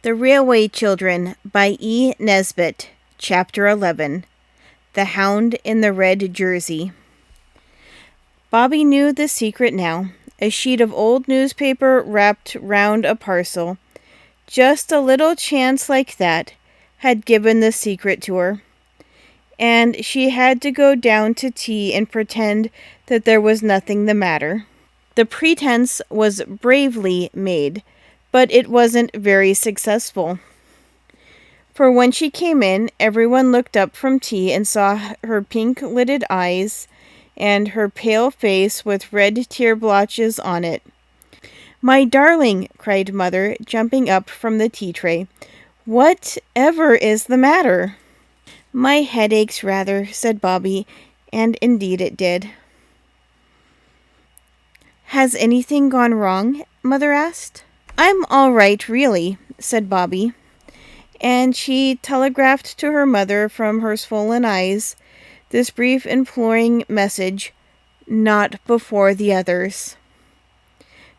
The Railway Children by E. Nesbit, Chapter 11. The Hound in the Red Jersey. Bobby knew the secret now. A sheet of old newspaper wrapped round a parcel. Just a little chance like that had given the secret to her. And she had to go down to tea and pretend that there was nothing the matter. The pretense was bravely made, but it wasn't very successful. For when she came in, everyone looked up from tea and saw her pink-lidded eyes and her pale face with red tear blotches on it. "My darling," cried Mother, jumping up from the tea tray. "Whatever is the matter?" "My head aches rather," said Bobby, and indeed it did. "Has anything gone wrong?" Mother asked. "I'm all right, really," said Bobby, and she telegraphed to her mother from her swollen eyes this brief imploring message, "Not before the others."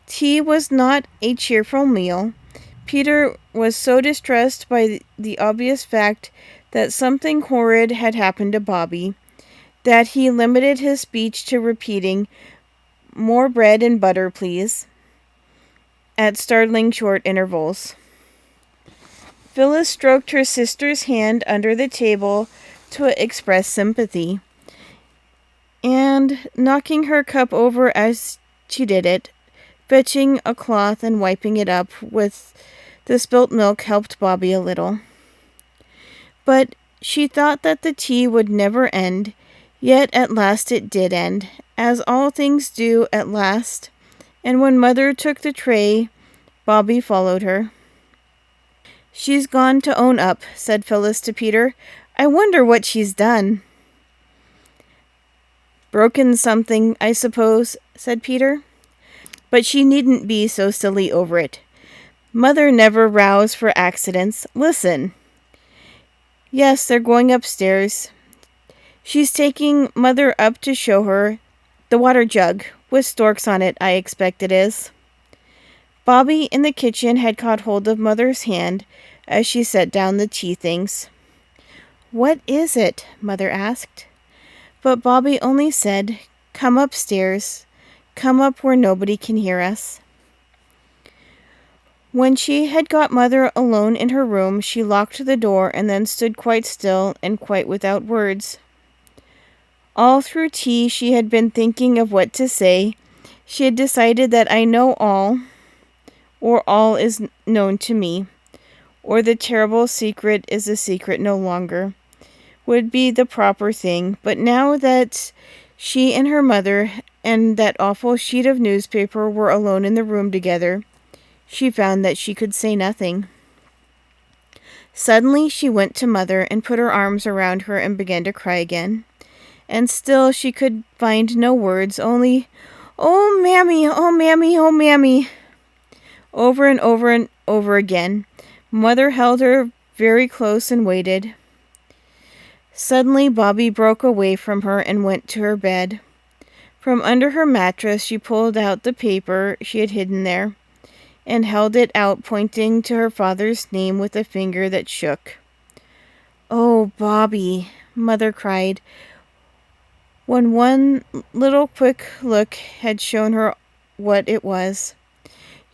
Tea was not a cheerful meal. Peter was so distressed by the obvious fact that something horrid had happened to Bobby that he limited his speech to repeating, "More bread and butter, please," at startling short intervals. Phyllis stroked her sister's hand under the table to express sympathy, and knocking her cup over as she did it, fetching a cloth and wiping it up with the spilt milk helped Bobby a little. But she thought that the tea would never end, yet at last it did end, as all things do at last, and when Mother took the tray, Bobby followed her. "She's gone to own up," said Phyllis to Peter. "I wonder what she's done." "Broken something, I suppose," said Peter. "But she needn't be so silly over it. Mother never rows for accidents. Listen." "Yes, they're going upstairs. She's taking Mother up to show her the water jug, with storks on it, I expect it is." Bobby in the kitchen had caught hold of Mother's hand as she set down the tea things. "What is it?" Mother asked. But Bobby only said, "Come upstairs. Come up where nobody can hear us." When she had got Mother alone in her room, she locked the door and then stood quite still and quite without words. All through tea she had been thinking of what to say. She had decided that "I know all," or "all is known to me," or "the terrible secret is a secret no longer," would be the proper thing. But now that she and her mother and that awful sheet of newspaper were alone in the room together, she found that she could say nothing. Suddenly she went to Mother and put her arms around her and began to cry again. And still she could find no words, only, "Oh, Mammy, oh, Mammy, oh, Mammy," over and over again. Mother held her very close and waited. Suddenly Bobby broke away from her and went to her bed. From under her mattress she pulled out the paper she had hidden there, and held it out, pointing to her father's name with a finger that shook. "Oh, Bobby," Mother cried, when one little quick look had shown her what it was.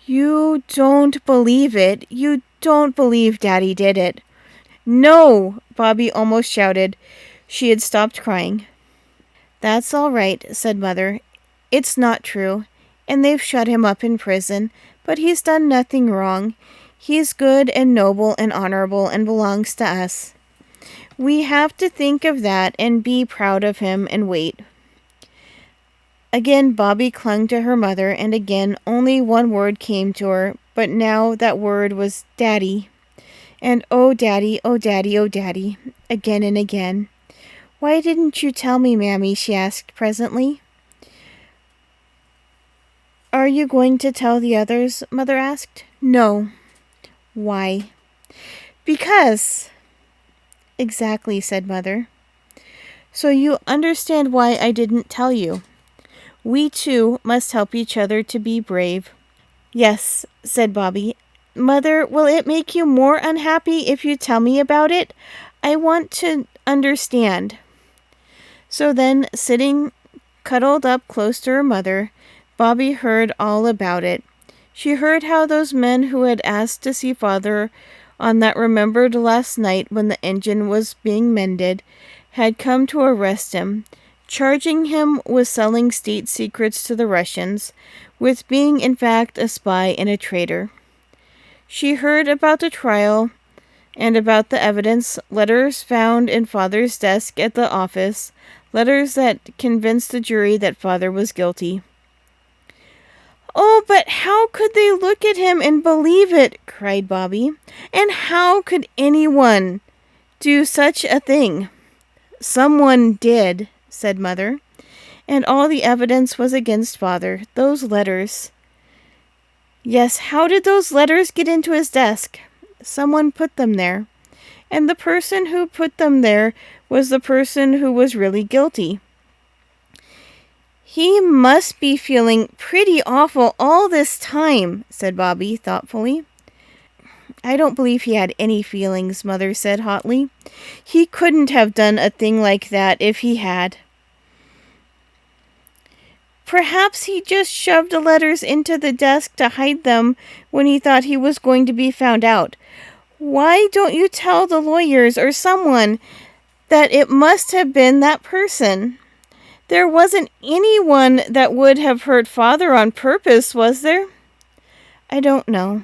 "You don't believe it. You don't believe Daddy did it." "No!" Bobby almost shouted. She had stopped crying. "That's all right," said Mother. "It's not true, and they've shut him up in prison, but he's done nothing wrong. He's good and noble and honorable and belongs to us. We have to think of that and be proud of him and wait." Again Bobby clung to her mother, and again only one word came to her, but now that word was "Daddy." And "Oh, Daddy, oh, Daddy, oh, Daddy," again and again. "Why didn't you tell me, Mammy?" she asked presently. "Are you going to tell the others?" Mother asked. "No." "Why?" "Because." "Exactly," said Mother. "So you understand why I didn't tell you. We, too, must help each other to be brave." "Yes," said Bobby, Mother, will it make you more unhappy if you tell me about it? I want to understand. So then, sitting cuddled up close to her mother, Bobby heard all about it. She heard how those men who had asked to see Father on that remembered last night when the engine was being mended had come to arrest him, charging him with selling state secrets to the Russians, with being in fact a spy and a traitor. She heard about the trial and about the evidence, letters found in Father's desk at the office, letters that convinced the jury that Father was guilty. "Oh, but how could they look at him and believe it?" cried Bobby. "And how could anyone do such a thing?" "Someone did," said Mother. "And all the evidence was against Father. Those letters." "Yes, how did those letters get into his desk?" "Someone put them there. And the person who put them there was the person who was really guilty." "He must be feeling pretty awful all this time," said Bobby thoughtfully. "I don't believe he had any feelings," Mother said hotly. "He couldn't have done a thing like that if he had." "Perhaps he just shoved the letters into the desk to hide them when he thought he was going to be found out. Why don't you tell the lawyers or someone that it must have been that person? There wasn't anyone that would have hurt Father on purpose, was there?" I don't know.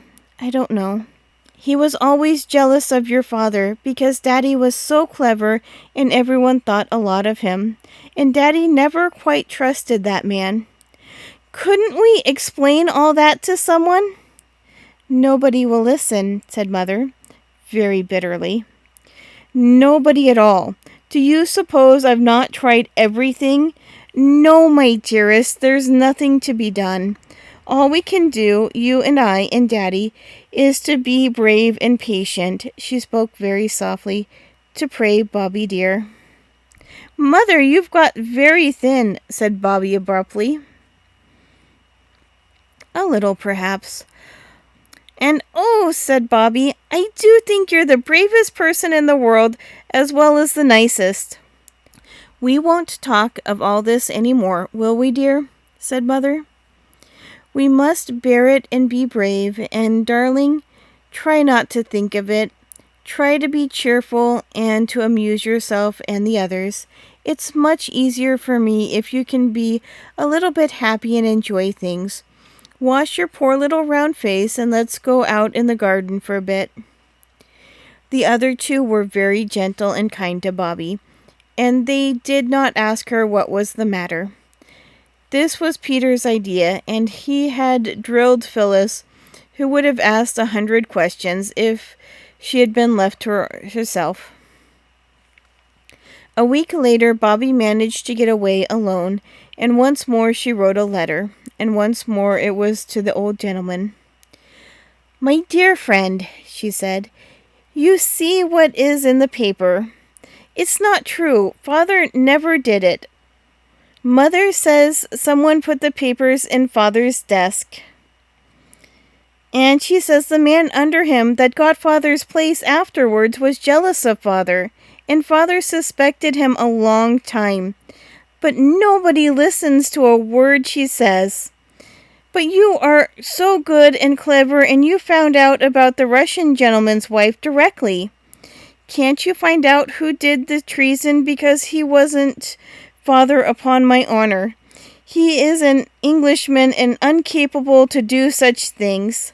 He was always jealous of your father because Daddy was so clever and everyone thought a lot of him. And Daddy never quite trusted that man. Couldn't we explain all that to someone?" "Nobody will listen," said Mother, very bitterly. "Nobody at all. Do you suppose I've not tried everything? No, my dearest, there's nothing to be done. All we can do, you and I and Daddy, is to be brave and patient." She spoke very softly. "To pray, Bobby dear." "Mother, you've got very thin," said Bobby abruptly. "A little, perhaps." "And oh," said Bobby, "I do think you're the bravest person in the world, as well as the nicest." "We won't talk of all this any more, will we, dear?" said Mother. "We must bear it and be brave, and, darling, try not to think of it. Try to be cheerful and to amuse yourself and the others. It's much easier for me if you can be a little bit happy and enjoy things. Wash your poor little round face and let's go out in the garden for a bit." The other two were very gentle and kind to Bobby, and they did not ask her what was the matter. This was Peter's idea, and he had drilled Phyllis, who would have asked 100 questions if she had been left to herself. A week later, Bobby managed to get away alone, and once more she wrote a letter, and once more it was to the old gentleman. "My dear friend," she said, "you see what is in the paper. It's not true. Father never did it. Mother says someone put the papers in Father's desk. And she says the man under him that got Father's place afterwards was jealous of Father, and Father suspected him a long time. But nobody listens to a word she says. But you are so good and clever, and you found out about the Russian gentleman's wife directly. Can't you find out who did the treason, because he wasn't Father, upon my honor. He is an Englishman and incapable to do such things.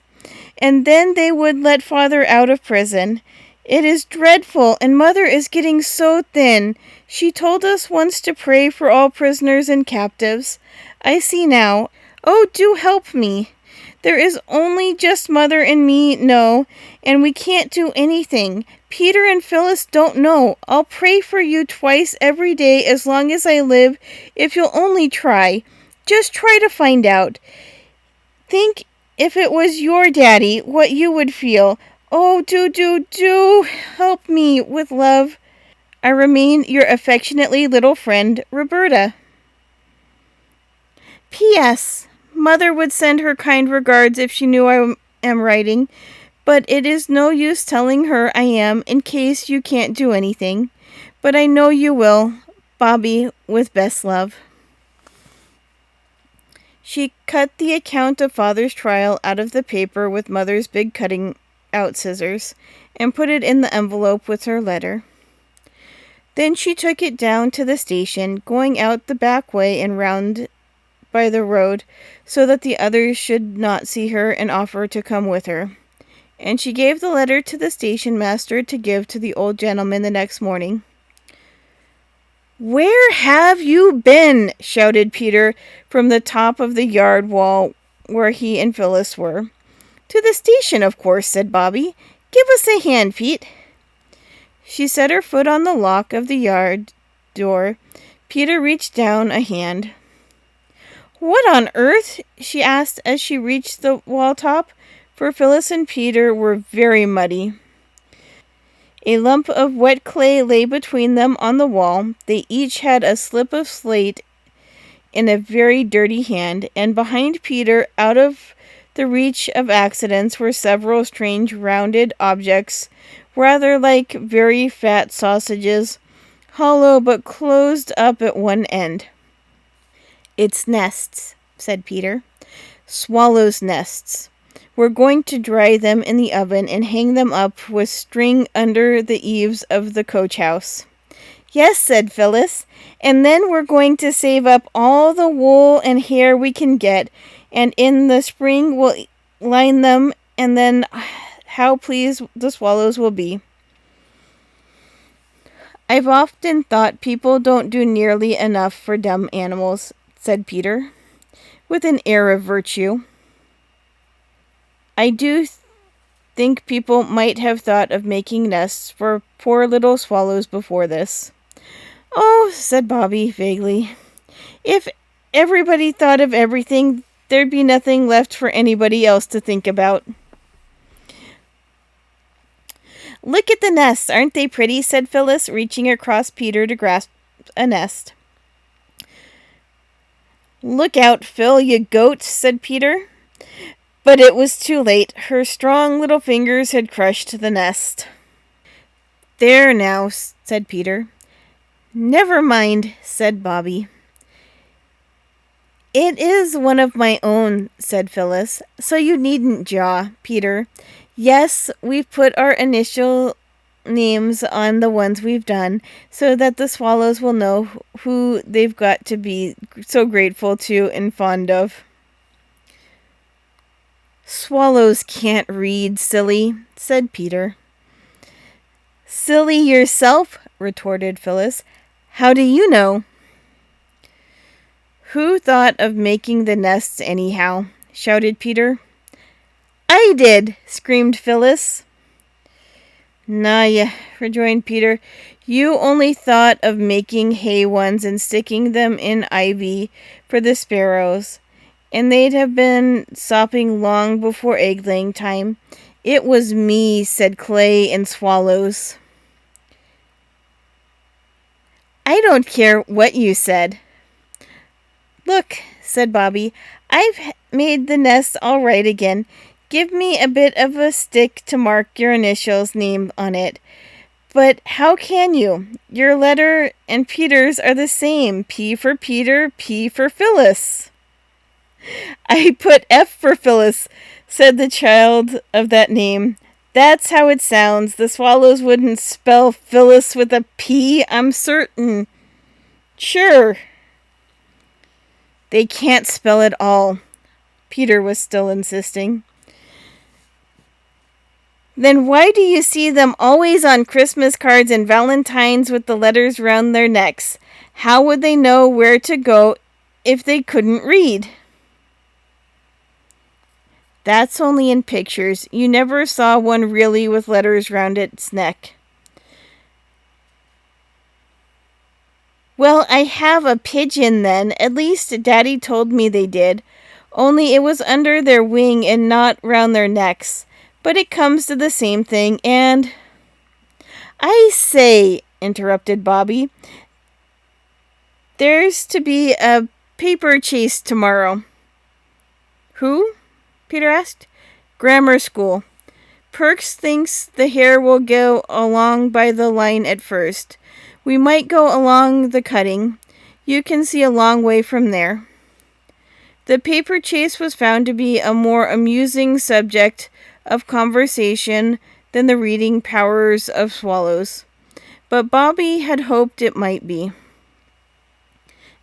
And then they would let Father out of prison. It is dreadful, and Mother is getting so thin. She told us once to pray for all prisoners and captives. I see now. Oh, do help me. There is only just Mother and me know, and we can't do anything. Peter and Phyllis don't know. I'll pray for you twice every day as long as I live, if you'll only try. Just try to find out. Think if it was your daddy, what you would feel. Oh, do help me with love. I remain your affectionately little friend, Roberta. P.S. Mother would send her kind regards if she knew I am writing. But it is no use telling her I am, in case you can't do anything. But I know you will. Bobby, with best love. She cut the account of Father's trial out of the paper with Mother's big cutting out scissors, and put it in the envelope with her letter. Then she took it down to the station, going out the back way and round by the road, so that the others should not see her, and offer to come with her. And she gave the letter to the station master to give to the old gentleman the next morning. "Where have you been?" shouted Peter from the top of the yard wall where he and Phyllis were. "To the station, of course," said Bobby. "Give us a hand, Pete." She set her foot on the lock of the yard door. Peter reached down a hand. "What on earth?" she asked as she reached the wall top, for Phyllis and Peter were very muddy. A lump of wet clay lay between them on the wall. They each had a slip of slate in a very dirty hand, and behind Peter, out of the reach of accidents, were several strange rounded objects, rather like very fat sausages, hollow but closed up at one end. "It's nests," said Peter. "Swallows' nests. We're going to dry them in the oven and hang them up with string under the eaves of the coach house." "Yes," said Phyllis, "and then we're going to save up all the wool and hair we can get, and in the spring we'll line them, and then how pleased the swallows will be." "I've often thought people don't do nearly enough for dumb animals," said Peter, with an air of virtue. "I do think people might have thought of making nests for poor little swallows before this." "Oh," said Bobby vaguely, "if everybody thought of everything, there'd be nothing left for anybody else to think about." "Look at the nests, aren't they pretty?" said Phyllis, reaching across Peter to grasp a nest. "Look out, Phil, you goat," said Peter. But it was too late. Her strong little fingers had crushed the nest. "There now," said Peter. "Never mind," said Bobby. "It is one of my own," said Phyllis, "so you needn't jaw, Peter. Yes, we've put our initial names on the ones we've done, so that the swallows will know who they've got to be so grateful to and fond of." "Swallows can't read, silly," said Peter. "Silly yourself," retorted Phyllis. "How do you know?" "Who thought of making the nests anyhow?" shouted Peter. "I did," screamed Phyllis. "Nah, rejoined Peter. "You only thought of making hay ones and sticking them in ivy for the sparrows, and they'd have been sopping long before egg-laying time. It was me said clay and swallows." "I don't care what you said." "Look," said Bobby, "I've made the nest all right again. Give me a bit of a stick to mark your initials name on it." "But how can you? Your letter and Peter's are the same. P for Peter, P for Phyllis." "I put F for Phyllis," said the child of that name. "That's how it sounds. The swallows wouldn't spell Phyllis with a P, I'm certain." "Sure." "They can't spell it all." Peter was still insisting. "Then why do you see them always on Christmas cards and Valentines with the letters round their necks? How would they know where to go if they couldn't read?" "That's only in pictures. You never saw one really with letters round its neck." "Well, I have a pigeon then. At least Daddy told me they did. Only it was under their wing and not round their necks. But it comes to the same thing, and—" "I say," interrupted Bobby, "there's to be a paper chase tomorrow." "Who?" Peter asked. "Grammar school. Perks thinks the hare will go along by the line at first. We might go along the cutting. You can see a long way from there. The paper chase was found to be a more amusing subject of conversation than the reading powers of swallows, but Bobby had hoped it might be.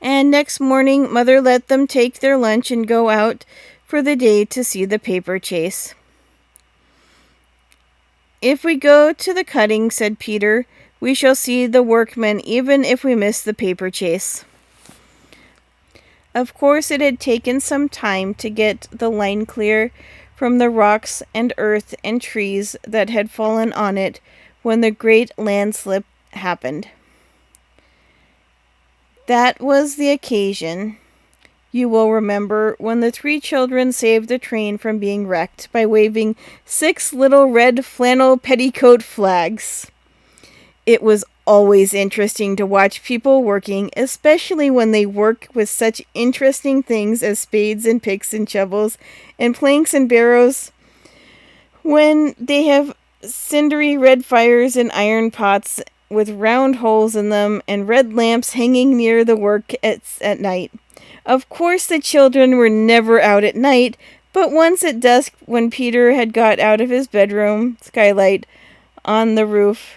And next morning, Mother let them take their lunch and go out for the day to see the paper chase. If we go to the cutting, said Peter, we shall see the workmen even if we miss the paper chase. Of course, it had taken some time to get the line clear from the rocks and earth and trees that had fallen on it when the great landslip happened. That was the occasion, you will remember, when the 3 children saved the train from being wrecked by waving 6 little red flannel petticoat flags. It was always interesting to watch people working, especially when they work with such interesting things as spades and picks and shovels and planks and barrows. When they have cindery red fires and iron pots with round holes in them and red lamps hanging near the work at night. Of course the children were never out at night, but once at dusk, when Peter had got out of his bedroom skylight on the roof,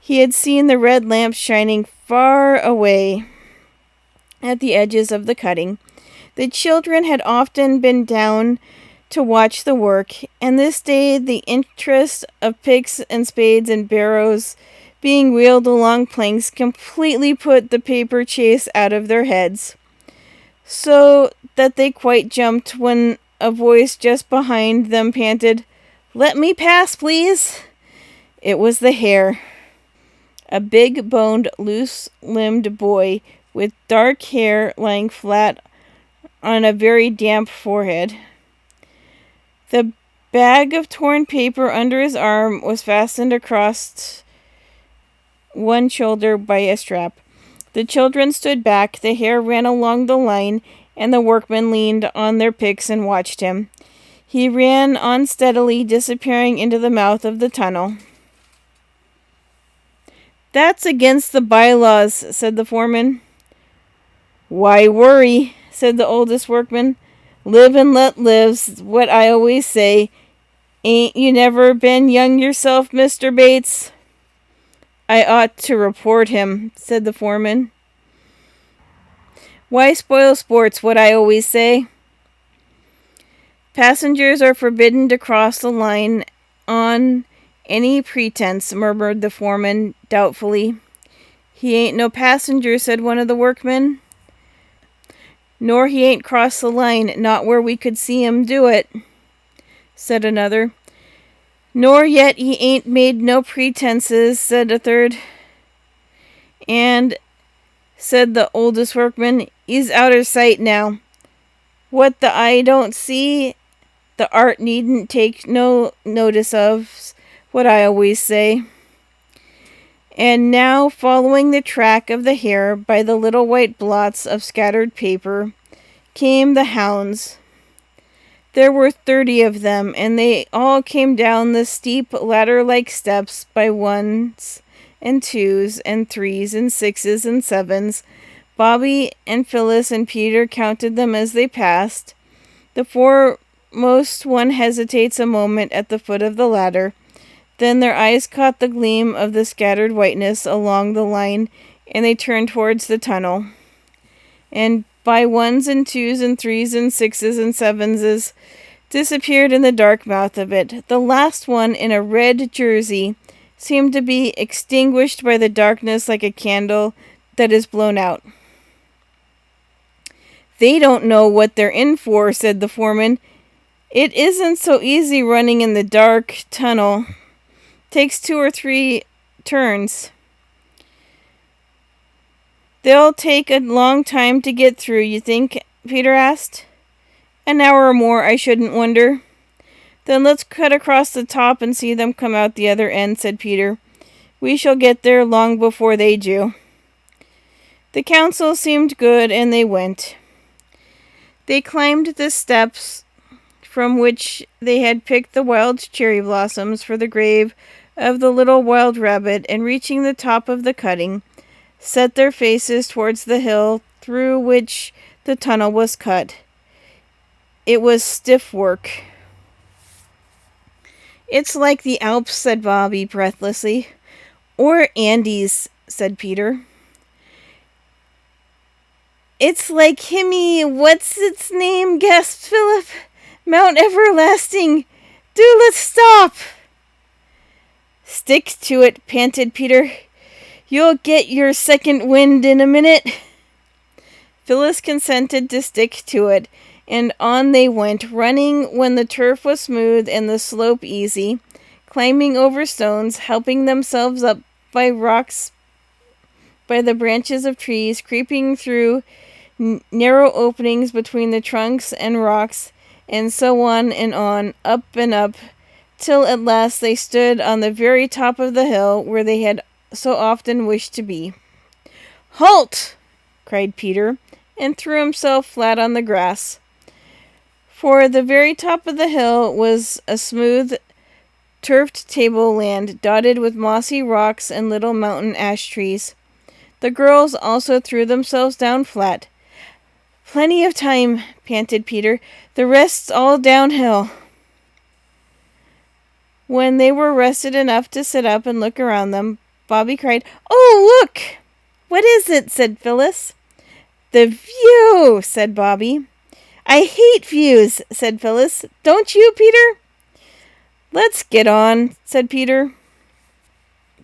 he had seen the red lamps shining far away at the edges of the cutting. The children had often been down to watch the work, and this day the interest of picks and spades and barrows being wheeled along planks completely put the paper chase out of their heads, so that they quite jumped when a voice just behind them panted, "Let me pass, please." It was the hare. A big-boned, loose-limbed boy with dark hair lying flat on a very damp forehead. The bag of torn paper under his arm was fastened across one shoulder by a strap. The children stood back, the hare ran along the line, and the workmen leaned on their picks and watched him. He ran on steadily, disappearing into the mouth of the tunnel. "That's against the bylaws," said the foreman. "Why worry?" said the oldest workman. "Live and let live's what I always say. Ain't you never been young yourself, Mr. Bates?" "I ought to report him," said the foreman. "Why spoil sport's what I always say." "Passengers are forbidden to cross the line on any pretense," murmured the foreman doubtfully. "He ain't no passenger," said one of the workmen. "Nor he ain't crossed the line, not where we could see him do it," said another. "Nor yet he ain't made no pretenses," said a third. "And," said the oldest workman, "he's outer sight now. What the eye don't see, the art needn't take no notice of, what I always say." And now, following the track of the hare by the little white blots of scattered paper, came the hounds. There were 30 of them, and they all came down the steep ladder-like steps by ones and twos and threes and sixes and sevens. Bobby and Phyllis and Peter counted them as they passed. The foremost one hesitates a moment at the foot of the ladder. Then their eyes caught the gleam of the scattered whiteness along the line, and they turned towards the tunnel. And by ones and twos and threes and sixes and sevens disappeared in the dark mouth of it. The last one, in a red jersey, seemed to be extinguished by the darkness like a candle that is blown out. "They don't know what they're in for," said the foreman. "It isn't so easy running in the dark tunnel. Takes 2 or 3 turns." "They'll take a long time to get through, you think?" Peter asked. "An hour or more, I shouldn't wonder." "Then let's cut across the top and see them come out the other end," said Peter. "We shall get there long before they do." The counsel seemed good, and they went. They climbed the steps from which they had picked the wild cherry blossoms for the grave of the little wild rabbit, and reaching the top of the cutting, set their faces towards the hill through which the tunnel was cut. It was stiff work. "It's like the Alps," said Bobby breathlessly. "Or Andes," said Peter. "It's like Himmy, what's its name?" gasped Philip. "Mount Everlasting. Do let's stop." "Stick to it," panted Peter. "You'll get your second wind in a minute." Phyllis consented to stick to it, and on they went, running when the turf was smooth and the slope easy, climbing over stones, helping themselves up by rocks, by the branches of trees, creeping through narrow openings between the trunks and rocks, and so on and on, up and up, till at last they stood on the very top of the hill where they had so often wished to be. "Halt!" cried Peter, and threw himself flat on the grass. For the very top of the hill was a smooth, turfed tableland, dotted with mossy rocks and little mountain ash trees. The girls also threw themselves down flat. "Plenty of time," panted Peter. "The rest's all downhill." When they were rested enough to sit up and look around them, Bobby cried, "Oh, look!" "What is it?" said Phyllis. "The view," said Bobby. "I hate views," said Phyllis. "Don't you, Peter?" "Let's get on," said Peter.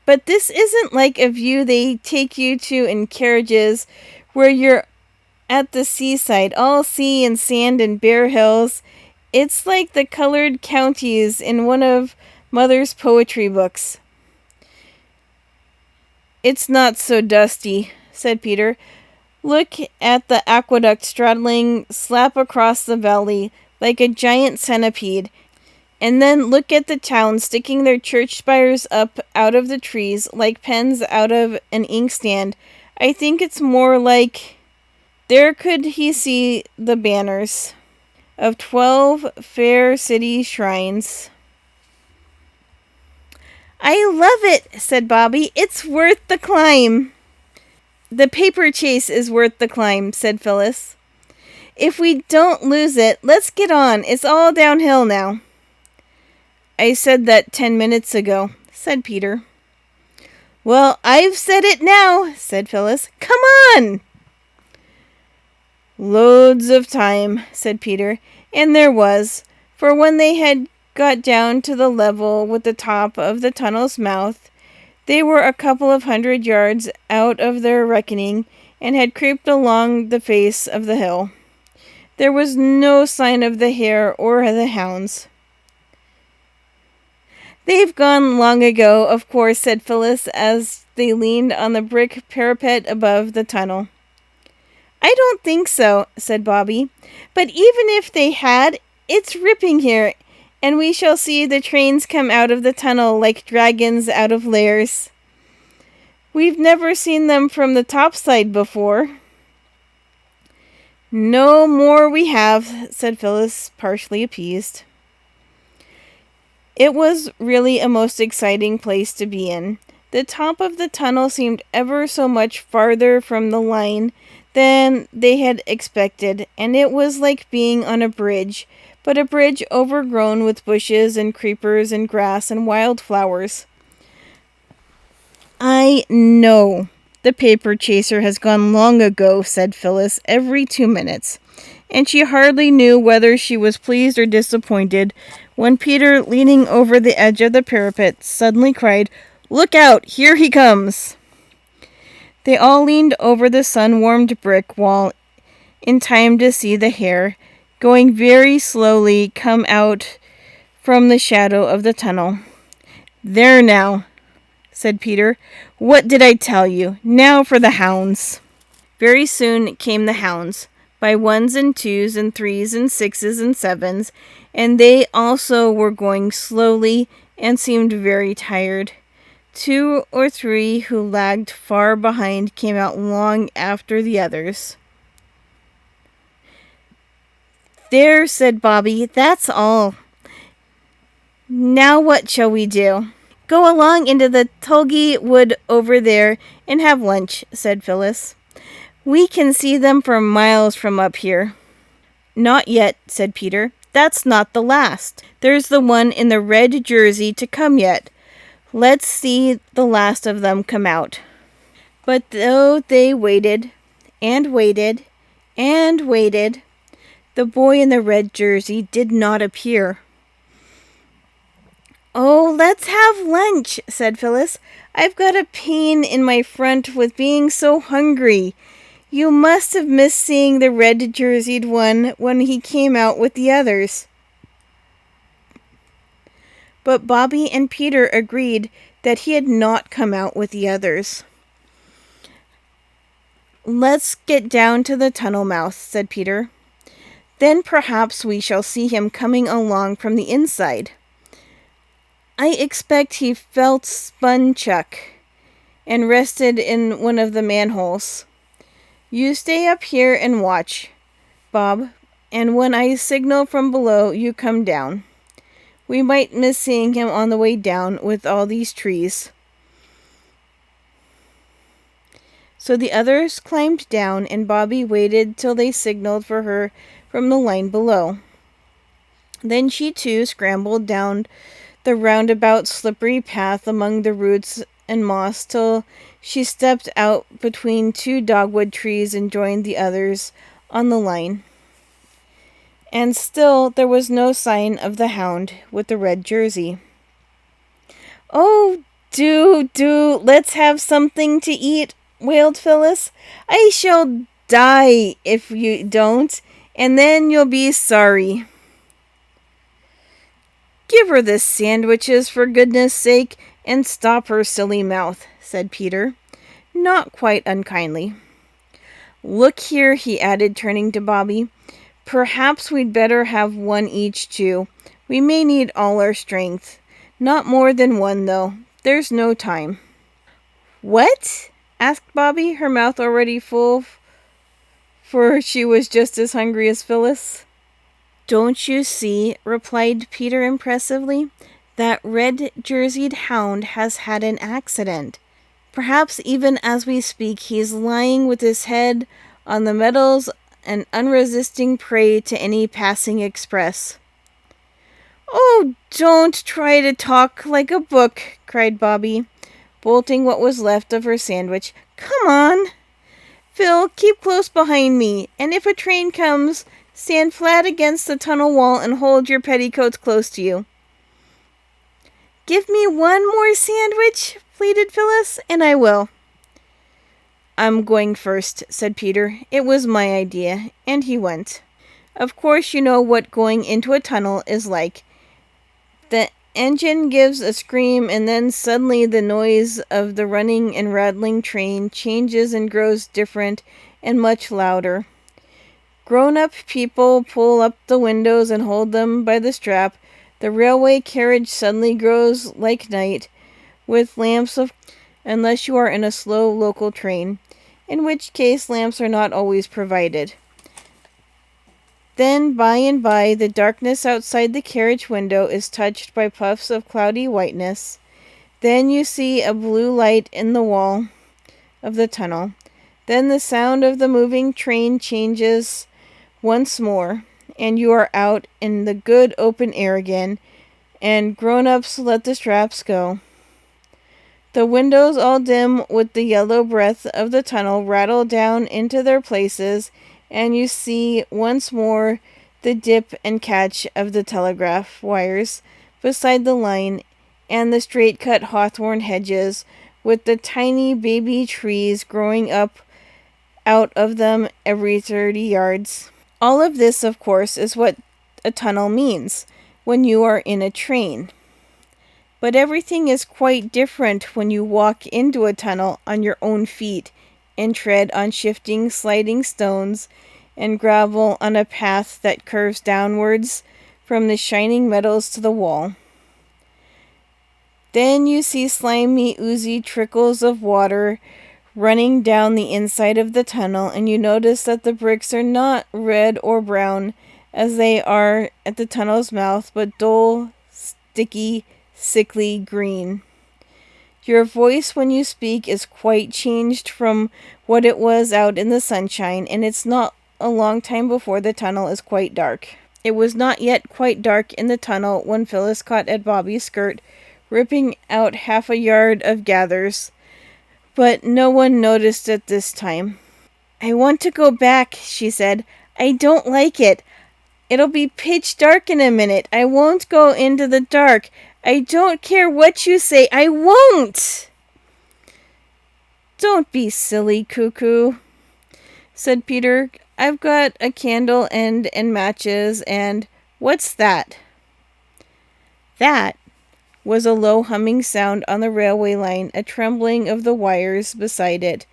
"But this isn't like a view they take you to in carriages, where you're at the seaside, all sea and sand and bare hills. It's like the colored counties in one of Mother's poetry books." "It's not so dusty," said Peter. "Look at the aqueduct straddling slap across the valley like a giant centipede. And then look at the town sticking their church spires up out of the trees like pens out of an inkstand. I think it's more like—" There could he see the banners of 12 fair city shrines. "I love it," said Bobby. "It's worth the climb." "The paper chase is worth the climb," said Phyllis. "If we don't lose it, let's get on. It's all downhill now." "I said that 10 minutes ago," said Peter. "Well, I've said it now," said Phyllis. "Come on!" "Loads of time," said Peter, and there was, for when they had got down to the level with the top of the tunnel's mouth, they were a couple of 100 yards out of their reckoning, and had crept along the face of the hill. There was no sign of the hare or the hounds. "They've gone long ago, of course," said Phyllis, as they leaned on the brick parapet above the tunnel. "I don't think so," said Bobby. "But even if they had, it's ripping here, and we shall see the trains come out of the tunnel like dragons out of lairs. We've never seen them from the top side before." "No more we have," said Phyllis, partially appeased. It was really a most exciting place to be in. The top of the tunnel seemed ever so much farther from the line than they had expected, and it was like being on a bridge, but a bridge overgrown with bushes and creepers and grass and wild flowers. "I know the paper chaser has gone long ago," said Phyllis every 2 minutes, and she hardly knew whether she was pleased or disappointed when Peter, leaning over the edge of the parapet, suddenly cried, "Look out! Here he comes!" They all leaned over the sun-warmed brick wall in time to see the hare, going very slowly, come out from the shadow of the tunnel. "There now," said Peter. "What did I tell you? Now for the hounds." Very soon came the hounds, by ones and twos and threes and sixes and sevens, and they also were going slowly and seemed very tired. 2 or 3 who lagged far behind came out long after the others. There, said Bobby, that's all. Now what shall we do? Go along into the tulgey wood over there and have lunch, said Phyllis. We can see them for miles from up here. Not yet, said Peter. That's not the last. There's the one in the red jersey to come yet. Let's see the last of them come out. But though they waited, and waited, and waited, the boy in the red jersey did not appear. Oh, let's have lunch, said Phyllis. I've got a pain in my front with being so hungry. You must have missed seeing the red-jerseyed one when he came out with the others. But Bobby and Peter agreed that he had not come out with the others. Let's get down to the tunnel mouth, said Peter. Then perhaps we shall see him coming along from the inside. I expect he felt Spun-Chuck and rested in one of the manholes. You stay up here and watch, Bob, and when I signal from below, you come down. We might miss seeing him on the way down with all these trees. So the others climbed down, and Bobby waited till they signaled for her from the line below. Then she too scrambled down the roundabout slippery path among the roots and moss till she stepped out between two dogwood trees and joined the others on the line. And still there was no sign of the hound with the red jersey. Oh, do, let's have something to eat, wailed Phyllis. I shall die if you don't, and then you'll be sorry. Give her the sandwiches, for goodness sake, and stop her silly mouth, said Peter, not quite unkindly. Look here, he added, turning to Bobby. Perhaps we'd better have one each, too. We may need all our strength. Not more than one, though. There's no time. What? Asked Bobby, her mouth already full, for she was just as hungry as Phyllis. Don't you see, replied Peter impressively, that red-jerseyed hound has had an accident. Perhaps even as we speak he's lying with his head on the metals, an unresisting prey to any passing express. Oh, don't try to talk like a book, cried Bobby, bolting what was left of her sandwich. Come on. Phil, keep close behind me, and if a train comes, stand flat against the tunnel wall and hold your petticoats close to you. Give me one more sandwich, pleaded Phyllis, and I will. I'm going first, said Peter. It was my idea, and he went. Of course you know what going into a tunnel is like. The engine gives a scream, and then suddenly the noise of the running and rattling train changes and grows different and much louder. Grown-up people pull up the windows and hold them by the strap. The railway carriage suddenly grows like night, with lamps unless you are in a slow local train, in which case lamps are not always provided. Then, by and by, the darkness outside the carriage window is touched by puffs of cloudy whiteness. Then you see a blue light in the wall of the tunnel. Then the sound of the moving train changes once more, and you are out in the good open air again, and grown-ups let the straps go. The windows, all dim with the yellow breath of the tunnel, rattle down into their places, and you see once more the dip and catch of the telegraph wires beside the line, and the straight-cut hawthorn hedges with the tiny baby trees growing up out of them every 30 yards. All of this, of course, is what a tunnel means when you are in a train. But everything is quite different when you walk into a tunnel on your own feet and tread on shifting, sliding stones and gravel on a path that curves downwards from the shining metals to the wall. Then you see slimy, oozy trickles of water running down the inside of the tunnel, and you notice that the bricks are not red or brown as they are at the tunnel's mouth, but dull, sticky, sickly green. Your voice when you speak is quite changed from what it was out in the sunshine, and it's not a long time before the tunnel is quite dark. It was not yet quite dark in the tunnel when Phyllis caught at Bobby's skirt, ripping out half a yard of gathers, but no one noticed it this time. I want to go back, she said. I don't like it. It'll be pitch dark in a minute. I won't go into the dark. I don't care what you say. I won't! Don't be silly, Cuckoo, said Peter. I've got a candle and matches and... What's that? That was a low humming sound on the railway line, a trembling of the wires beside it,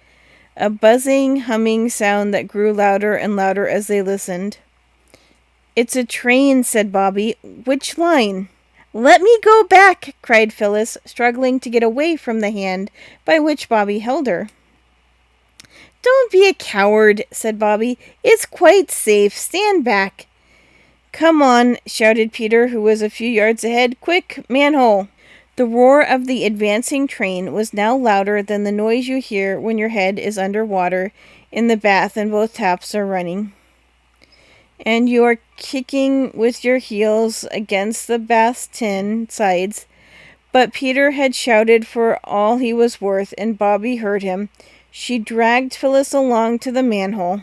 a buzzing, humming sound that grew louder and louder as they listened. It's a train, said Bobby. Which line? Let me go back, cried Phyllis, struggling to get away from the hand by which Bobby held her. Don't be a coward, said Bobby. It's quite safe. Stand back. Come on, shouted Peter, who was a few yards ahead. Quick, manhole. The roar of the advancing train was now louder than the noise you hear when your head is under water in the bath and both taps are running, and you are kicking with your heels against the bath's tin sides. But Peter had shouted for all he was worth, and Bobby heard him. She dragged Phyllis along to the manhole.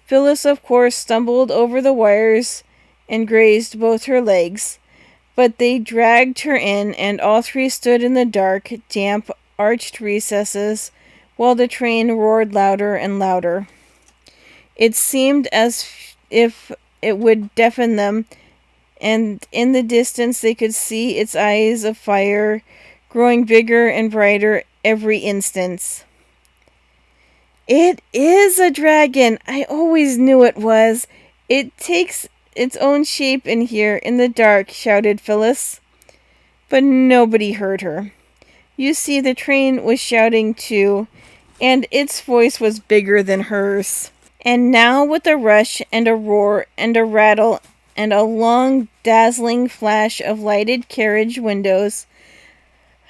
Phyllis, of course, stumbled over the wires and grazed both her legs, but they dragged her in, and all three stood in the dark, damp, arched recesses, while the train roared louder and louder. It seemed as if it would deafen them, and in the distance they could see its eyes of fire growing bigger and brighter every instant. It is a dragon! I always knew it was. It takes its own shape in here in the dark, shouted Phyllis. But nobody heard her. You see, the train was shouting too, and its voice was bigger than hers. And now, with a rush and a roar and a rattle and a long, dazzling flash of lighted carriage windows,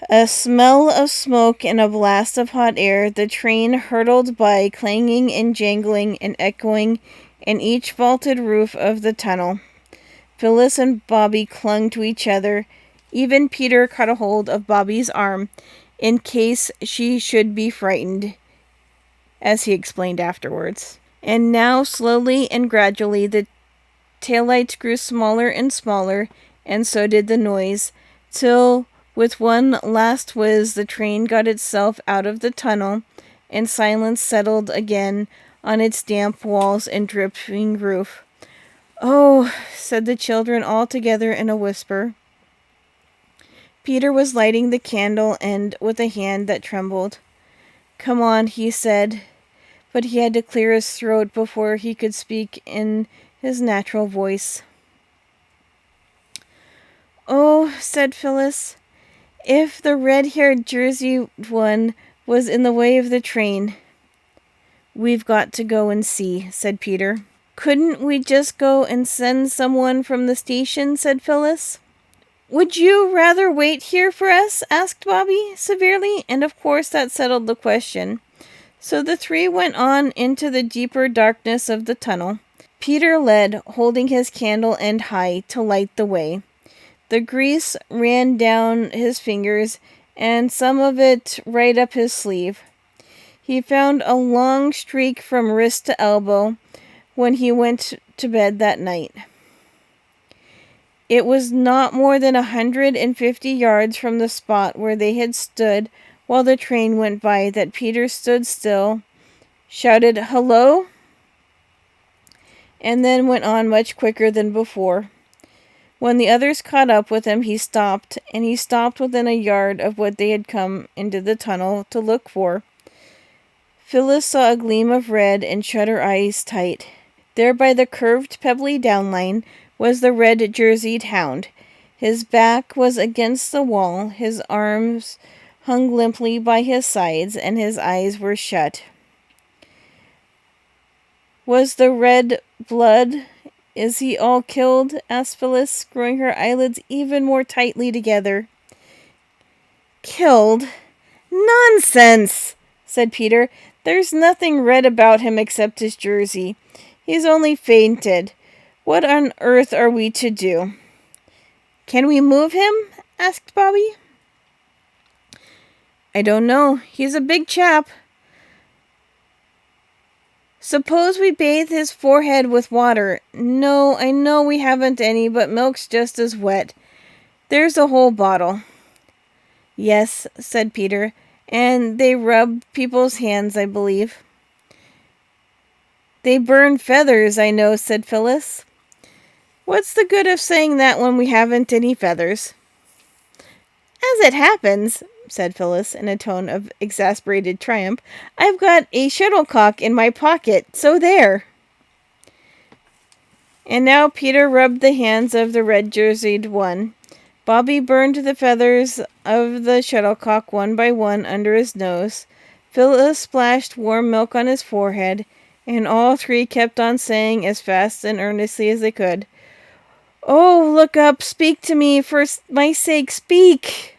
a smell of smoke and a blast of hot air, the train hurtled by, clanging and jangling and echoing in each vaulted roof of the tunnel. Phyllis and Bobby clung to each other. Even Peter caught a hold of Bobby's arm in case she should be frightened, as he explained afterwards. And now, slowly and gradually, the taillights grew smaller and smaller, and so did the noise, till, with one last whiz, the train got itself out of the tunnel, and silence settled again on its damp walls and dripping roof. Oh, said the children all together in a whisper. Peter was lighting the candle and with a hand that trembled. Come on, he said, but he had to clear his throat before he could speak in his natural voice. Oh, said Phyllis, if the red-haired Jersey one was in the way of the train. We've got to go and see, said Peter. Couldn't we just go and send someone from the station, said Phyllis. Would you rather wait here for us? Asked Bobby severely, and of course that settled the question. So the three went on into the deeper darkness of the tunnel. Peter led, holding his candle end high to light the way. The grease ran down his fingers, and some of it right up his sleeve. He found a long streak from wrist to elbow when he went to bed that night. It was not more than 150 yards from the spot where they had stood while the train went by that Peter stood still, shouted, "Hello?" and then went on much quicker than before. When the others caught up with him, he stopped, and he stopped within a yard of what they had come into the tunnel to look for. Phyllis saw a gleam of red and shut her eyes tight. There by the curved, pebbly downline was the red-jerseyed Hound. His back was against the wall, his arms hung limply by his sides, and his eyes were shut. Was the red blood Is he all killed? Asked Phyllis, screwing her eyelids even more tightly together. Killed? Nonsense, said Peter. There's nothing red about him except his jersey. He's only fainted. What on earth are we to do? Can we move him? Asked Bobby. I don't know. He's a big chap. Suppose we bathe his forehead with water. No, I know we haven't any, but milk's just as wet. There's a whole bottle. Yes, said Peter, and they rub people's hands, I believe. They burn feathers, I know, said Phyllis. What's the good of saying that when we haven't any feathers? As it happens, said Phyllis in a tone of exasperated triumph, I've got a shuttlecock in my pocket, so there. And now Peter rubbed the hands of the red-jerseyed one. Bobby burned the feathers of the shuttlecock one by one under his nose. Phyllis splashed warm milk on his forehead, and all three kept on saying as fast and earnestly as they could, "Oh, look up, speak to me, for my sake, speak!"